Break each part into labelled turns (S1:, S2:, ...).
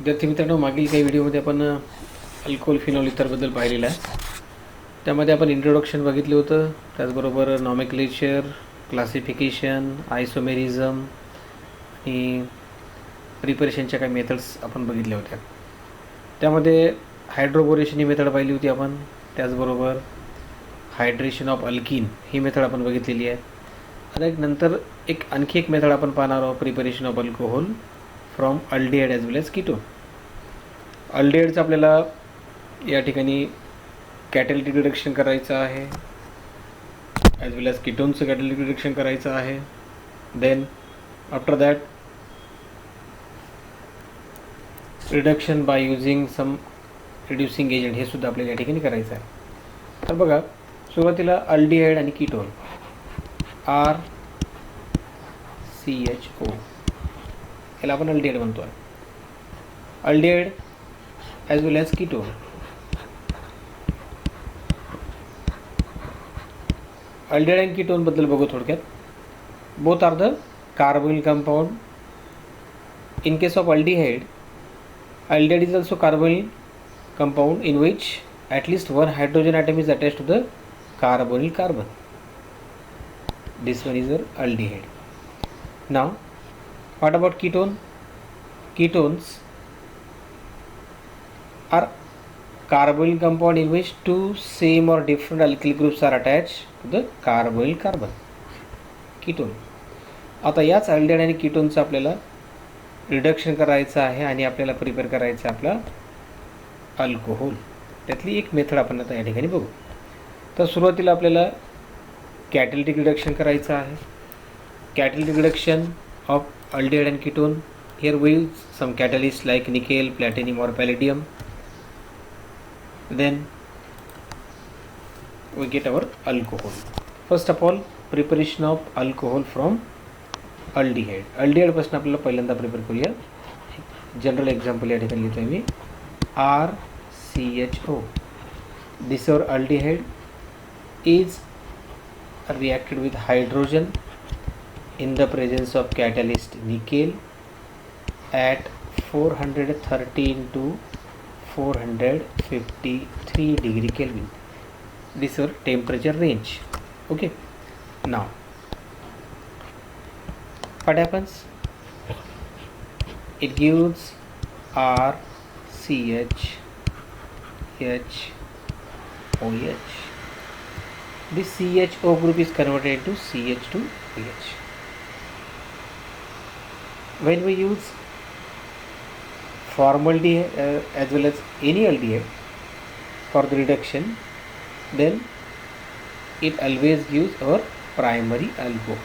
S1: विद्यार्थी मित्रांनो, मागील काही व्हिडिओमध्ये आपण अल्कोहोल फिनॉल इथरबद्दल पाहिलेलं आहे. त्यामध्ये आपण इंट्रोडक्शन बघितलं होतं, त्याचबरोबर नॉमेक्लेचर, क्लासिफिकेशन, आयसोमेरिझम आणि प्रिपरेशनच्या काही मेथड्स आपण बघितल्या होत्या. त्यामध्ये हायड्रोबोरेशन ही मेथड पाहिली होती आपण, त्याचबरोबर hydration of alkyne he method आपण बघितलेली आहे. आता नंतर आणखी एक मेथड आपण पाहणार आहोत, preparation of alcohol from aldehyde as well as ketone. अल्डिहाइडचं आपल्याला या ठिकाणी कॅटॅलिटिक रिडक्शन करायचं आहे, ॲज वेल ॲज कीटोनचं कॅटॅलिटिक रिडक्शन करायचं आहे. Then after that reduction by using some reducing agent हे सुद्धा आपल्याला या ठिकाणी करायचं आहे. तर बघा, सुरुवातीला अल्डिहाइड आणि कीटोन RCHO याला आपण अल्डिहाइड म्हणतो आहे. Aldehyde as well as ketone. Aldehyde आणि कीटोनबद्दल बघू थोडक्यात. Both are the carbonyl compound. In case of aldehyde, aldehyde is also carbonyl compound in which at least one hydrogen atom is attached to the carbonyl carbon. This one is your aldehyde. Now, what about ketone? Ketones are carbonyl compound in which two same or different alkyl groups are attached to the carbonyl carbon. Ketone. आता याच aldehyde आणि कीटोनचं आपल्याला reduction करायचं आहे आणि आपल्याला prepare करायचं आहे आपला अल्कोहोल. त्यातली एक मेथड आपण आता या ठिकाणी बघू. तर सुरुवातीला आपल्याला कॅटॅलिटिक रिडक्शन करायचं आहे. Catalytic reduction of aldehyde and ketone. Here we use some catalyst like nickel, platinum और palladium. Then we get our alcohol. First of all, preparation of alcohol from aldehyde. अल्डिहाइडपासून आपल्याला पहिल्यांदा प्रिपेअर करूया. जनरल एक्झाम्पल या ठिकाणी लिहितो आहे मी. RCHO. This your aldehyde is reacted with hydrogen in the presence of catalyst nickel at 413 to 453 degree Kelvin. This is your temperature range. Okay. Now, what happens? It gives RCHOH. This CHO group is converted into CH2OH. When we use formaldehyde as well as any aldehyde for the reduction, then it always gives our primary alcohol.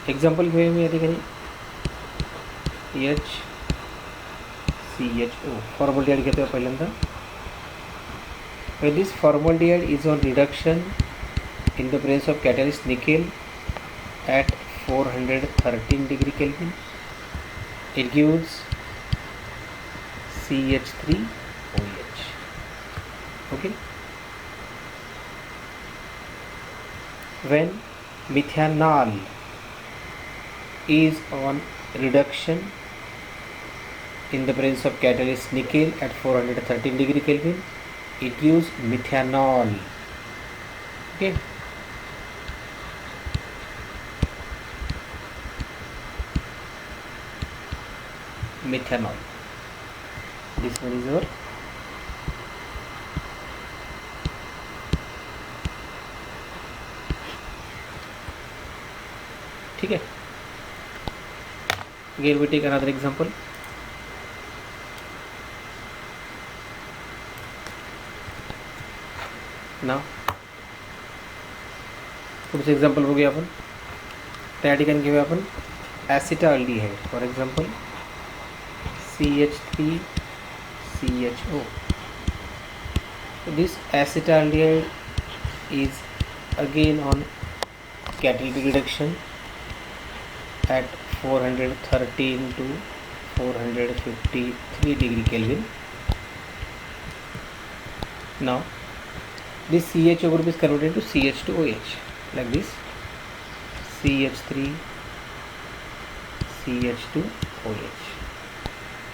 S1: Example घेऊया मी या ठिकाणी HCHO. formaldehyde घेतो पहिल्यांदा. When this formaldehyde is on reduction in the presence of catalyst nickel at 413 degree Kelvin, it gives CH3OH. Okay. When methanol is on reduction in the presence of catalyst nickel at 413 degree Kelvin, it gives methanol. Okay. Methanol. This one is your ठीक है. Again we take another example. ना पुढचं example बघूया आपण. त्या ठिकाणी घेऊया आपण acetaldehyde. For example CH3CHO. This acetaldehyde is again on catalytic reduction at 413 to 453 degree Kelvin. Now this CHO group is converted into CH2OH like this. CH3 CH2OH.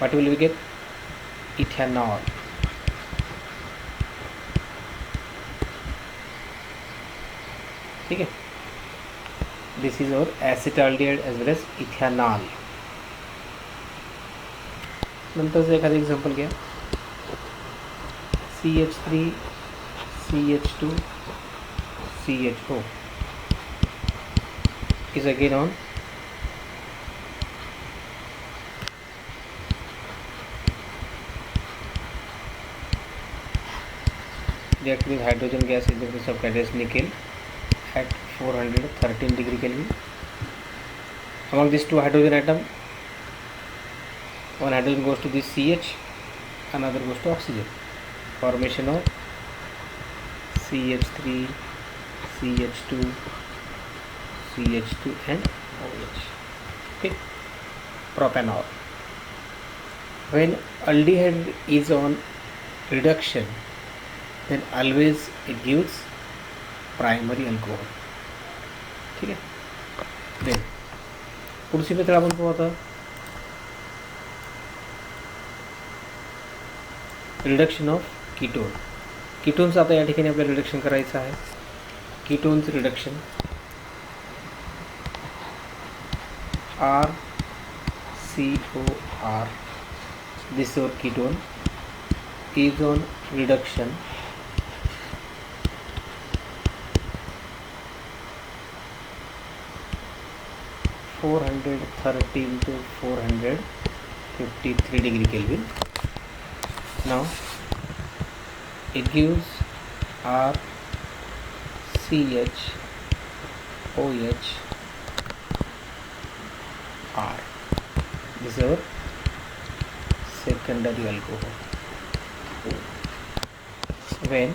S1: What will we get? Ethanol. ठीक है, this is our acetaldehyde as well as ethanol. नंतरचं एखादं example घ्या. CH3 CH2 CHO is again on react with hydrogen gas in the presence of catalyst nickel at 413 degree Kelvin. Among these two hydrogen atom, one hydrogen goes to this CH, another goes to oxygen. Formation of CH3 CH2 CH2 and OH. Okay, propanol. When aldehyde is on reduction, then always it gives primary alcohol. ठीक है. Then पुढची method आपण पाहू आता. Reduction of ketone. कीटोनचं आता या ठिकाणी आपल्याला रिडक्शन करायचं आहे. कीटोनचं reduction RCOR, this is our ketone, is on reduction (413 to 453 degree Kelvin). Now it gives RCHOH R. This is our secondary alcohol. When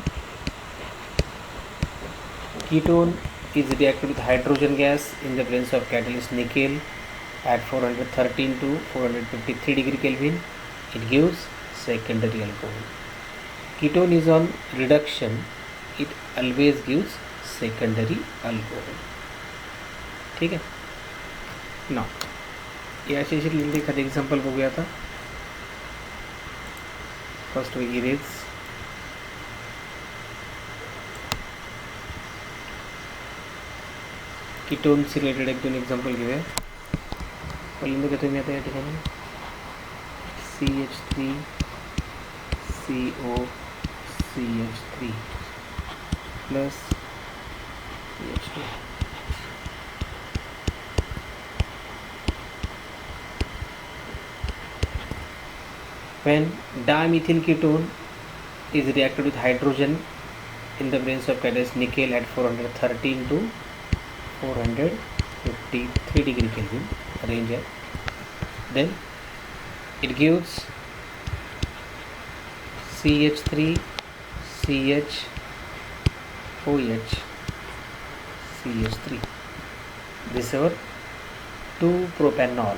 S1: ketone is reacted with hydrogen gas in the presence of catalyst nickel at 413 to 453 degree Kelvin, it gives secondary alcohol. Ketone is on reduction, it always gives secondary alcohol. ठीक है. Now याचे related एखादं example बघूया आता. First we erase. कीटोनशी related एक दोन example घेऊया. पहिल्यांदा घेतो मी आता या ठिकाणी CH3 CO CH3 plus CH2. When dimethyl ketone is reacted with hydrogen in the presence of catalyst nickel at 413 to 453 degree Kelvin range, then it gives CH3 CH OH CH3. This is our 2-propanol.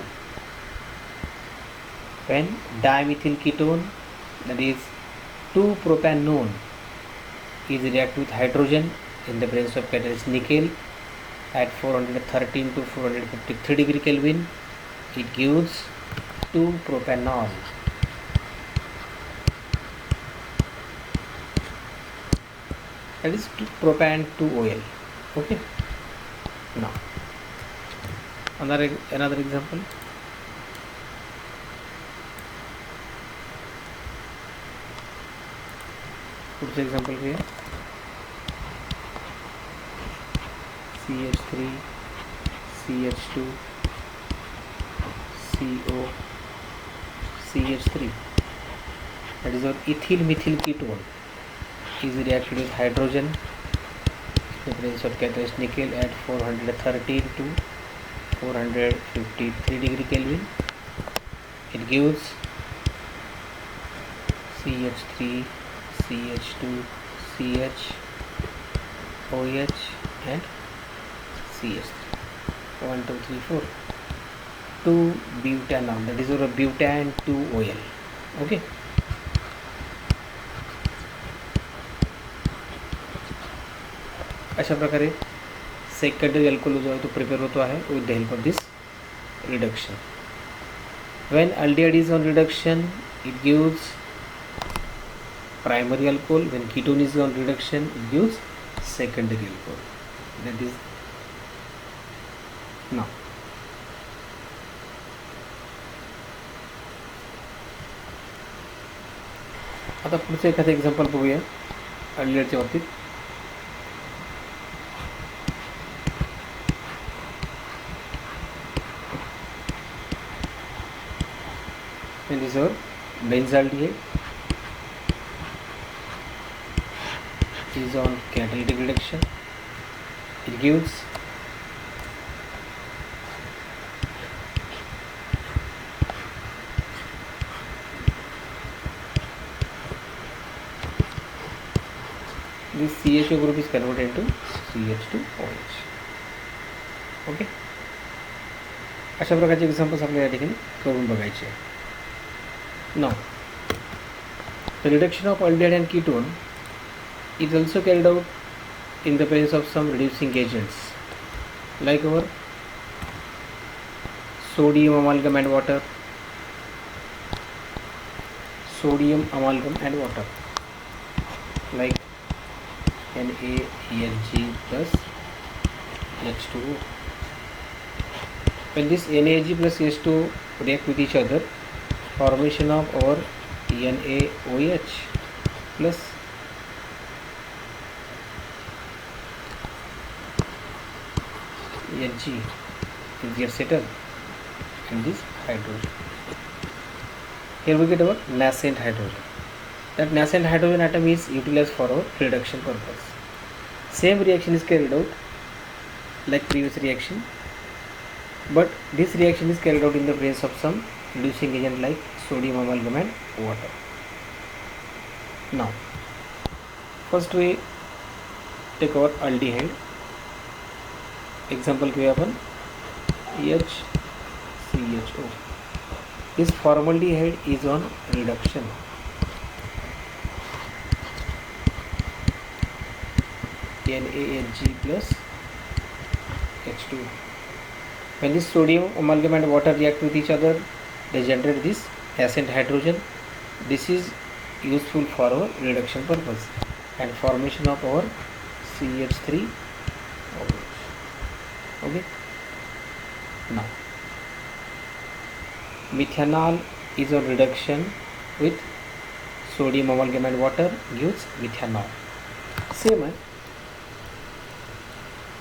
S1: When dimethyl ketone, that is 2-propanone, is reacted with hydrogen in the presence of catalyst nickel at 413 to 453 degree Kelvin, it gives 2-propanol. That is propan 2OL. Okay. Now another example. पुढचं example घेऊया. CH3 CH2 CO CH3. That is our ethyl methyl ketone is reacted with hydrogen in the presence of catalyst nickel at 413 to 453 degree Kelvin. It gives CH3 CH2 CH OH and CH3. 1 2 3 4 2-butanol. That is our butan 2OL. Okay. अशा प्रकारे secondary alcohol जो आहे तो prepare होतो आहे with the help of this reduction. When aldehyde is on reduction, it gives primary alcohol. When ketone is on reduction, it gives secondary alcohol. That is now. आता पुढचं एखादं एक्झाम्पल बघूया अल्डिहाइडच्या बाबतीत. And this is our benzaldehyde is on catalytic reduction. It gives this CHO group is converted into CH2OH. Okay, अशा प्रकारचे examples आपल्याला या ठिकाणी करून बघायचे. Now, the reduction of aldehyde and ketone is also carried out in the presence of some reducing agents like our sodium amalgam and water, like NaHg plus H2O. When this NaHg plus H2O react with each other, formation of our NaOH plus Hg is get settled in this hydrogen. Here we get our nascent hydrogen. That nascent hydrogen atom is utilized for our reduction purpose. Same reaction is carried out like previous reaction, but this reaction is carried out in the presence of some reducing agent like sodium amalgam and water. Now, first we take our aldehyde. Example घेऊया आपण HCHO. This formaldehyde is on reduction. NaHg plus H2. When this sodium amalgam and water react with each other, they generate this nascent hydrogen. This is useful for our reduction purpose and formation of our CH3. Okay. Now, methanol is on reduction with sodium amalgam and water gives methanol. Same है.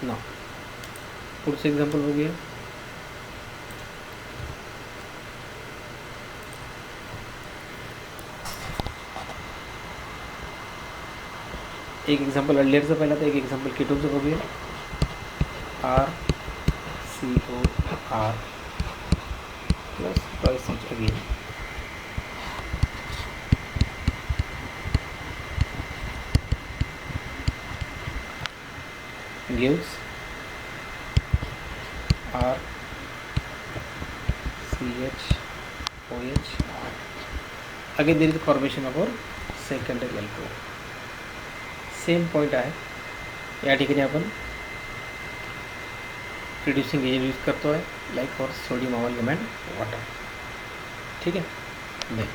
S1: Now, पुढचं example बघूया. एक example अल्डिहाइडचं पहिला तर एक example केटोनचं बघूया. RCOR plus twice H again. Gives RCHOH. Again there is the formation of our secondary alcohol. Same point आहे. या ठिकाणी आपण रिड्यूसिंग एजंट यूज करतो आहे like for sodium अमालगम and water. ठीक आहे. नाही,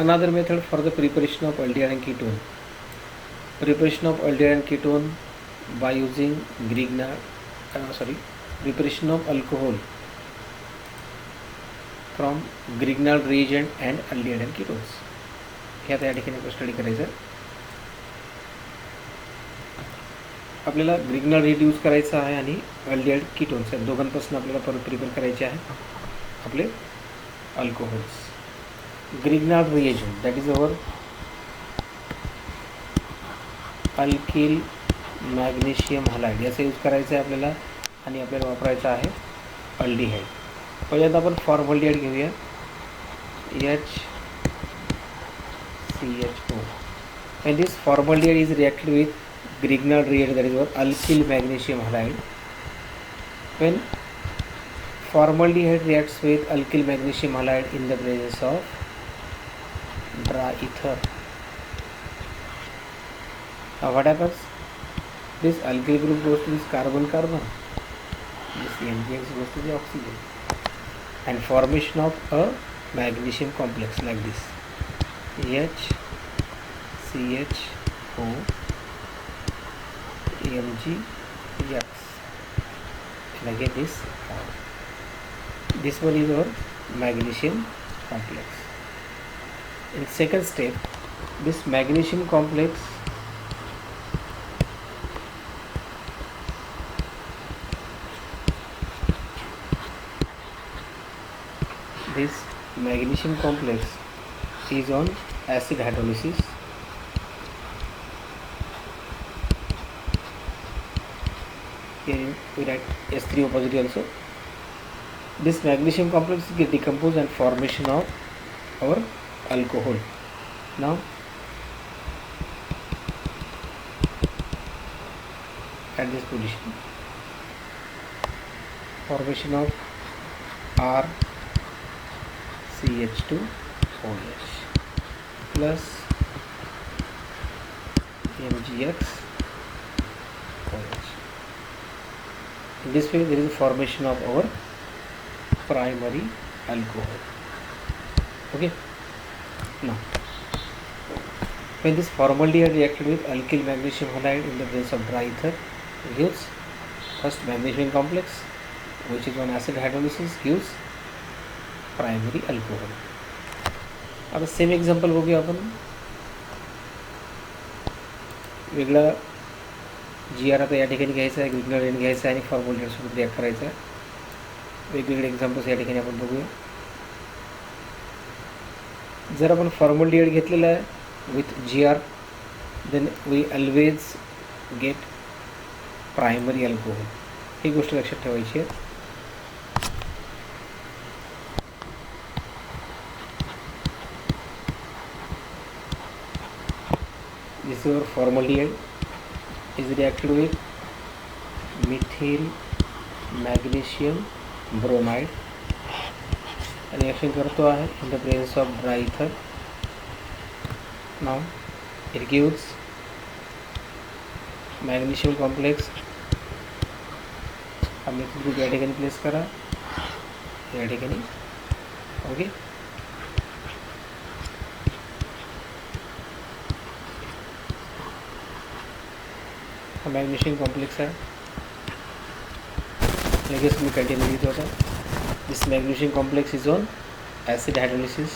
S1: another method for the preparation of aldehyde and ketone. Preparation of aldehyde and ketone by using preparation of alcohol from Grignard reagent and aldehyde and ketones. हे आता या ठिकाणी आपण study करायचं. आपल्याला Grignard rate use करायचा आहे आणि अल्डिहाइड कीटोन्स या दोघांपासून आपल्याला परत प्रिपेअर करायचे आहे आपले alcohols. Grignard reagent that is our alkyl magnesium halide याचा यूज करायचा आहे आपल्याला आणि आपल्याला वापरायचा आहे अल्डिहाइड. पहिल्यांदा आपण फॉर्मल्डिहाइड घेऊया. HCHO. And this formaldehyde is reacted with Grignard reagent, that is our alkyl magnesium halide. When formaldehyde reacts with alkyl magnesium halide in the presence of dry ether. Now what happens? This alkyl group goes to this carbon, this MgX goes to the oxygen, and formation of a magnesium complex like this, HCHO MgX, and again this one is our magnesium complex. In second step, this magnesium complex is on acid hydrolysis. Here we write S3O positive also. This magnesium complex get decomposed and formation of our alcohol. Now at this position, formation of RCH2OH plus MgX OH. In this way, there is a formation of our primary alcohol. Okay. Now, when this formaldehyde reacted with alkyl magnesium halide in the presence of dry ether, gives first magnesium complex, which is on acid hydrolysis, gives primary alcohol. आता same example बघूया आपण. वेगळा GR आता या ठिकाणी घ्यायचा आहे, glycerol घ्यायचा आहे आणि फॉर्मॅलिटी सोबत रिॲक्ट करायचा आहे. वेगवेगळे एक्झाम्पल्स या ठिकाणी आपण बघूया. जर आपण फॉर्मॅलिटी घेतलेला आहे with GR, then we always get primary alcohol. ही गोष्ट लक्षात ठेवायची आहे. This is our formaldehyde is reacted with methyl magnesium bromide. Reaction करतो आहे in the presence of dry ether. Now it gives magnesium complex. अब methyl group या ठिकाणी प्लेस करा या ठिकाणी. ओके. magnesium complex है. लगेच मी कंटिन्यू लिहित होता. This magnesium complex is on acid hydrolysis.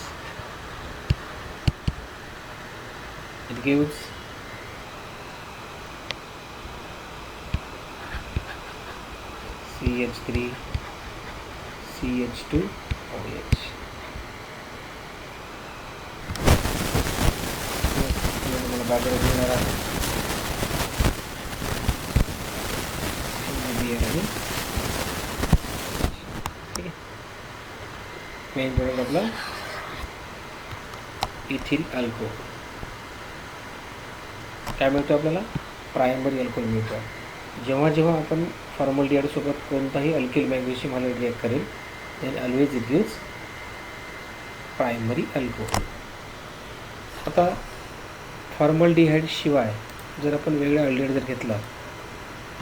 S1: It gives CH3 CH2OH. मला बाजार घेणार आहे. ठीक आहे. मेन प्रोडक्ट आपला इथिल अल्कोहोल. काय मिळतो आपल्याला? प्रायमरी अल्कोहोल मिळतो. जेव्हा जेव्हा आपण फॉर्मॅलिटी सोबत कोणताही अल्किल मॅग्नेशियम हायड्रेट रिॲक्ट करेल, then always it gives primary alcohol. आता फॉर्मॅलिटीहाइड शिवाय जर आपण वेगळा अल्डिहाइड जर घेतला,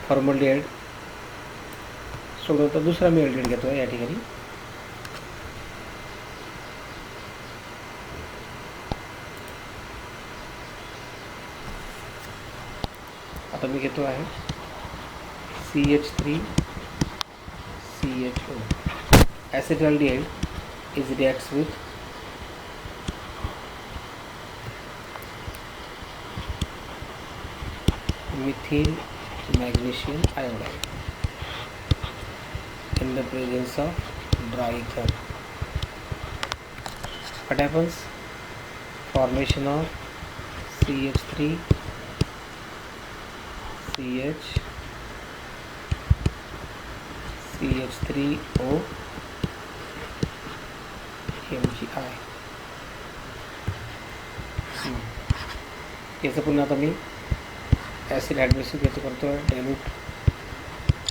S1: फॉर्मॅलिटीहाइड सोडून तर दुसरा मी अल्डिहाइड घेतो या ठिकाणी. आता मी घेतो आहे CH3 CHO. acetaldehyde is reacts with methyl magnesium iodide in the presence of dry ether. What happens? Formation of CH3 CH CH3O MgI. याचं पुन्हा आता मी ॲसिड हायड्रोलिसिस याचं करतो आहे. डायल्यूट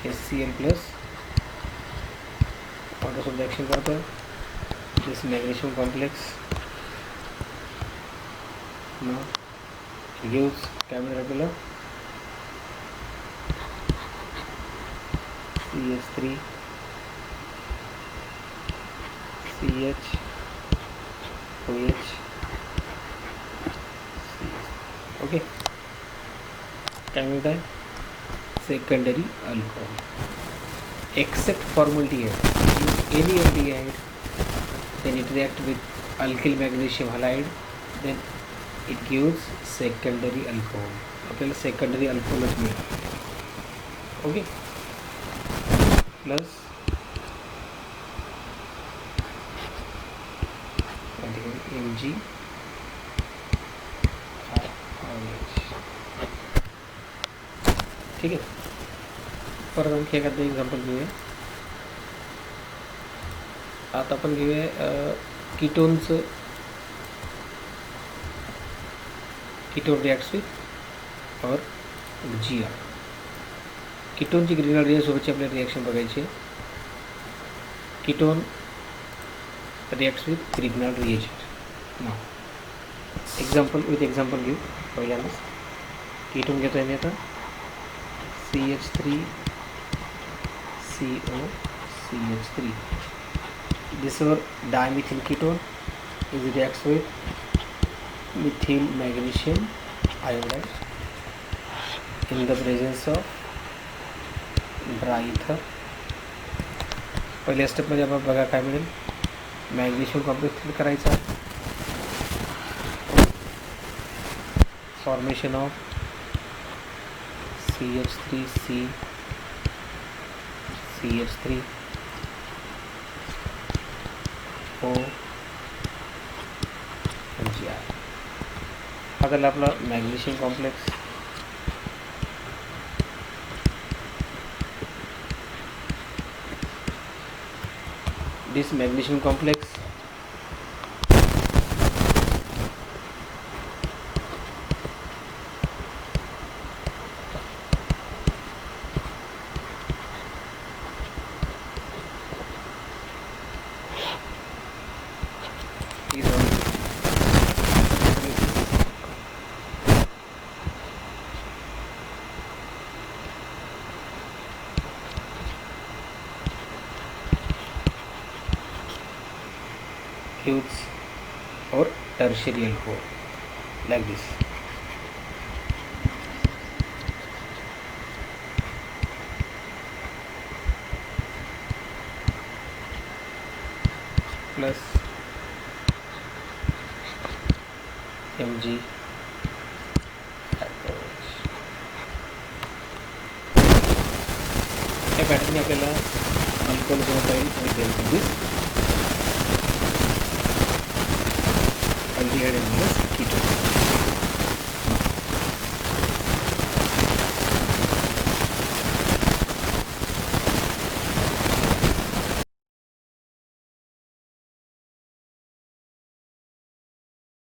S1: HCl प्लस सोबत रिॲक्शन करतं. दिस मॅग्नेशियम कॉम्प्लेक्स गिव्स काय मिळेल आपल्याला CH3 CH OH. ओके, काय मिळत आहे secondary alcohol. Except formaldehyde, any aldehyde, then it react with alkyl magnesium halide, then it gives secondary alcohol. आपल्याला सेकंडरी अल्कोहोलच मिळेल. ओके, प्लस Mg ठीक आहे. परत आणखी एखादं एक्झाम्पल घेऊया. आता आपण घेऊया कीटोनचं. कीटोन रिॲक्ट्स विथ और GR. कीटोनची ग्रीनल रिएजसोबतची आपल्याला रिॲक्शन बघायची आहे. Ketone reacts with Grignard reagent. नाव एक्झाम्पल घेऊ. पहिल्यांदाच कीटोन घेतो आहे मी आता CH3 CO CH3. This is dimethyl ketone is reacts with methyl magnesium iodide in the presence of dry ether. पहिल्या स्टेपमध्ये आपण बघा काय मिळेल. मॅग्नेशियम कॉम्प्लेक्स फिल करायचा. Formation of CH3C CH3 O GR. हा झाला आपला magnesium complex. This magnesium complex is on gives or tertiary alcohol like this. Plus Mg या पॅटर्नने आपल्याला अल्कोहोल बनवता येईल. This aldehyde and